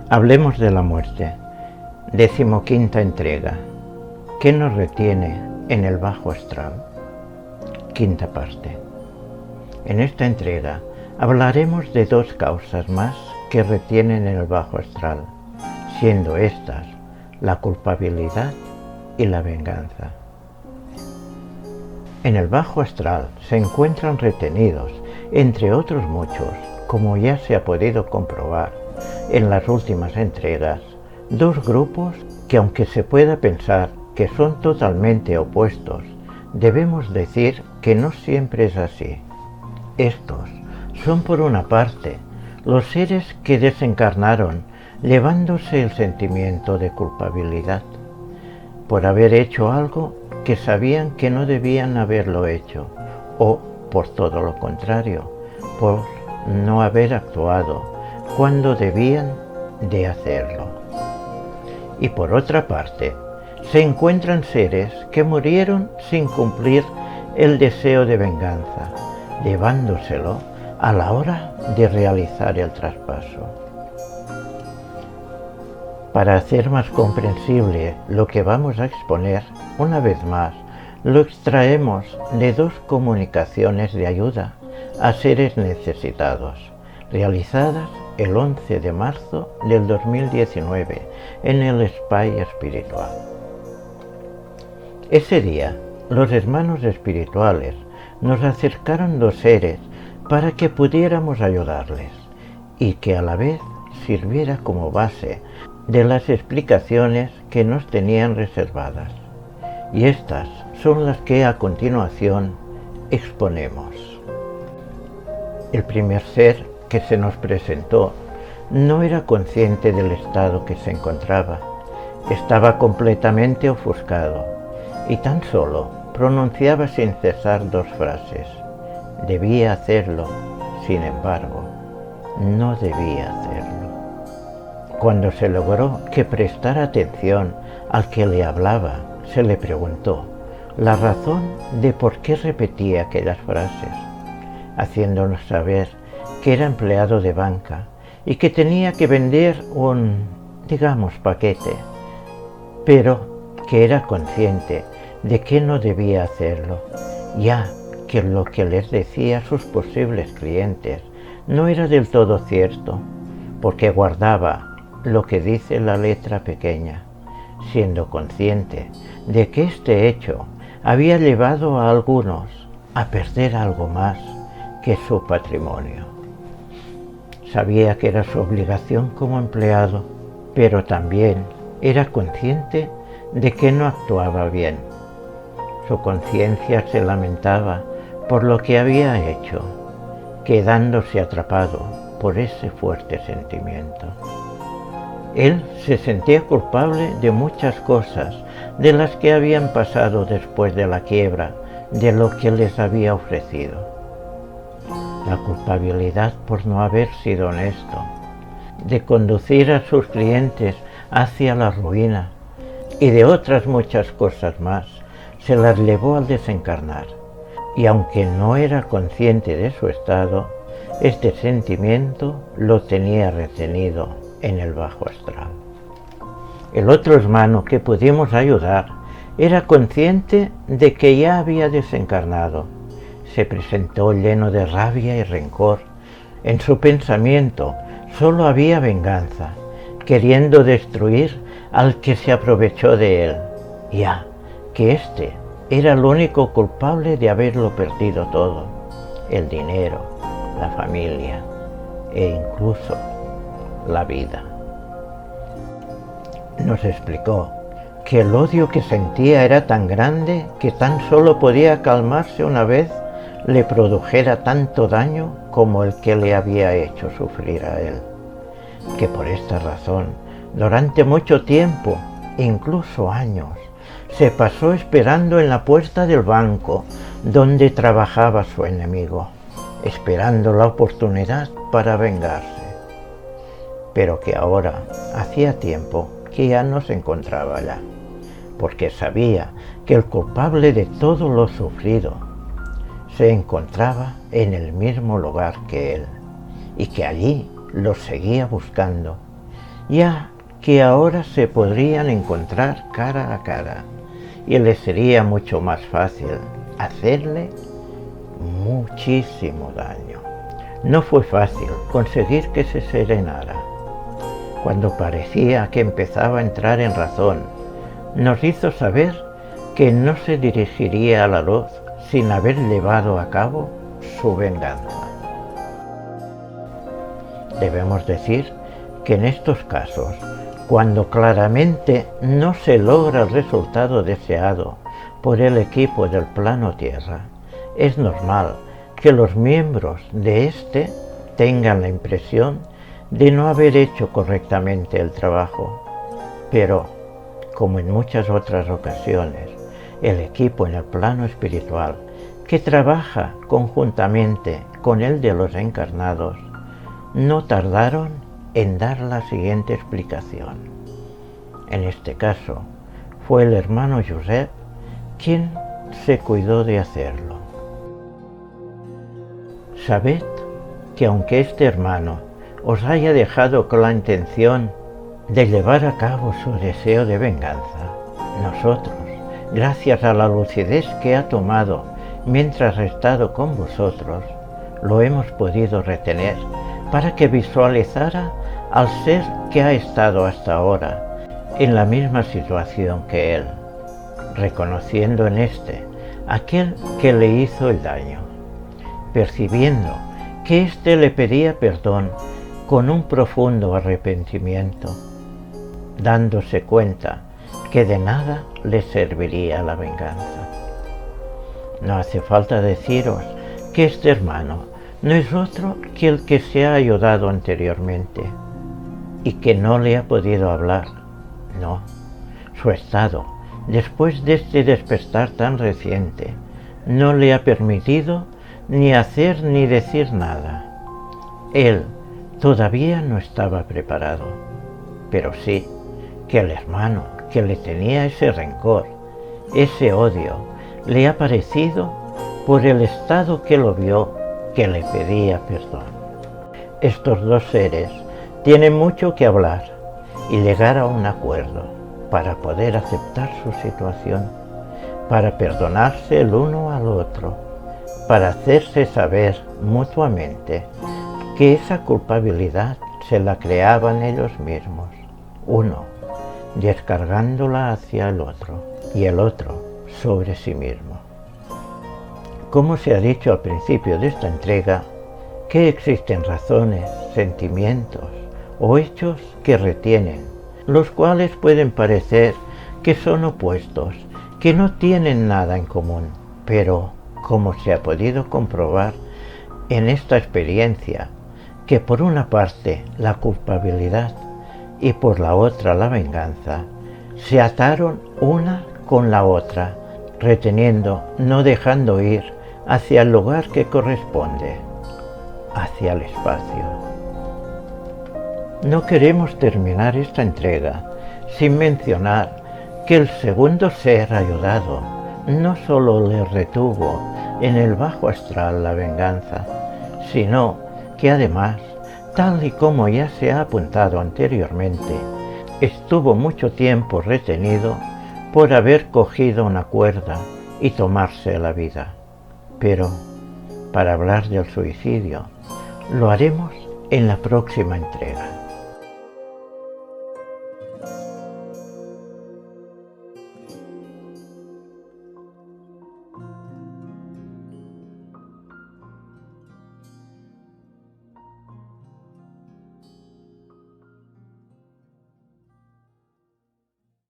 Hablemos de la muerte. 15ª entrega. ¿Qué nos retiene en el bajo astral? Quinta parte. En esta entrega hablaremos de dos causas más que retienen en el bajo astral, siendo estas la culpabilidad y la venganza. En el bajo astral se encuentran retenidos, entre otros muchos, como ya se ha podido comprobar en las últimas entregas, dos grupos que, aunque se pueda pensar que son totalmente opuestos, debemos decir que no siempre es así. Estos son, por una parte, los seres que desencarnaron llevándose el sentimiento de culpabilidad por haber hecho algo que sabían que no debían haberlo hecho, o, por todo lo contrario, por no haber actuado cuando debían de hacerlo. Y por otra parte, se encuentran seres que murieron sin cumplir el deseo de venganza, llevándoselo a la hora de realizar el traspaso. Para hacer más comprensible lo que vamos a exponer, una vez más, lo extraemos de dos comunicaciones de ayuda a seres necesitados, realizadas el 11 de marzo del 2019 en el Spy Espiritual. Ese día, los hermanos espirituales nos acercaron dos seres para que pudiéramos ayudarles y que a la vez sirviera como base de las explicaciones que nos tenían reservadas. Y estas son las que a continuación exponemos. El primer ser que se nos presentó no era consciente del estado que se encontraba. Estaba completamente ofuscado y tan solo pronunciaba sin cesar dos frases. Debía hacerlo, sin embargo, no debía hacerlo. Cuando se logró que prestara atención al que le hablaba, se le preguntó la razón de por qué repetía aquellas frases, haciéndonos saber que era empleado de banca y que tenía que vender un, paquete, pero que era consciente de que no debía hacerlo, ya que lo que les decía a sus posibles clientes no era del todo cierto, porque guardaba lo que dice la letra pequeña, siendo consciente de que este hecho había llevado a algunos a perder algo más que su patrimonio. Sabía que era su obligación como empleado, pero también era consciente de que no actuaba bien. Su conciencia se lamentaba por lo que había hecho, quedándose atrapado por ese fuerte sentimiento. Él se sentía culpable de muchas cosas de las que habían pasado después de la quiebra de lo que les había ofrecido. La culpabilidad por no haber sido honesto, de conducir a sus clientes hacia la ruina y de otras muchas cosas más, se las llevó al desencarnar. Y aunque no era consciente de su estado, este sentimiento lo tenía retenido en el bajo astral. El otro hermano que pudimos ayudar era consciente de que ya había desencarnado. Se presentó lleno de rabia y rencor. En su pensamiento solo había venganza, queriendo destruir al que se aprovechó de él, ya que éste era el único culpable de haberlo perdido todo: el dinero, la familia e incluso la vida. Nos explicó que el odio que sentía era tan grande que tan solo podía calmarse una vez le produjera tanto daño como el que le había hecho sufrir a él, que por esta razón durante mucho tiempo, incluso años, se pasó esperando en la puerta del banco donde trabajaba su enemigo, esperando la oportunidad para vengarse, pero que ahora hacía tiempo que ya no se encontraba allá, porque sabía que el culpable de todo lo sufrido se encontraba en el mismo lugar que él y que allí lo seguía buscando ya que ahora se podrían encontrar cara a cara y le sería mucho más fácil hacerle muchísimo daño. No fue fácil conseguir que se serenara. Cuando parecía que empezaba a entrar en razón, nos hizo saber que no se dirigiría a la luz sin haber llevado a cabo su venganza. Debemos decir que en estos casos, cuando claramente no se logra el resultado deseado por el equipo del plano Tierra, es normal que los miembros de este tengan la impresión de no haber hecho correctamente el trabajo. Pero, como en muchas otras ocasiones, el equipo en el plano espiritual, que trabaja conjuntamente con el de los encarnados, no tardaron en dar la siguiente explicación. En este caso, fue el hermano Josep quien se cuidó de hacerlo. Sabed que aunque este hermano os haya dejado con la intención de llevar a cabo su deseo de venganza, nosotros, gracias a la lucidez que ha tomado mientras ha estado con vosotros, lo hemos podido retener para que visualizara al ser que ha estado hasta ahora en la misma situación que él, reconociendo en este aquel que le hizo el daño, percibiendo que éste le pedía perdón con un profundo arrepentimiento, dándose cuenta que de nada le serviría la venganza. No hace falta deciros que este hermano no es otro que el que se ha ayudado anteriormente y que no le ha podido hablar. No, su estado, después de este despertar tan reciente, no le ha permitido ni hacer ni decir nada. Él todavía no estaba preparado, pero sí que el hermano que le tenía ese rencor, ese odio, le ha parecido por el estado que lo vio que le pedía perdón. Estos dos seres tienen mucho que hablar y llegar a un acuerdo para poder aceptar su situación, para perdonarse el uno al otro, para hacerse saber mutuamente que esa culpabilidad se la creaban ellos mismos, uno descargándola hacia el otro y el otro sobre sí mismo. Como se ha dicho al principio de esta entrega, que existen razones, sentimientos o hechos que retienen, los cuales pueden parecer que son opuestos, que no tienen nada en común, pero como se ha podido comprobar en esta experiencia, que por una parte la culpabilidad y por la otra la venganza se ataron una con la otra, reteniendo, no dejando ir hacia el lugar que corresponde, hacia el espacio. No queremos terminar esta entrega sin mencionar que el segundo ser ayudado no solo le retuvo en el bajo astral la venganza, sino que además, tal y como ya se ha apuntado anteriormente, estuvo mucho tiempo retenido por haber cogido una cuerda y tomarse la vida. Pero, para hablar del suicidio, lo haremos en la próxima entrega.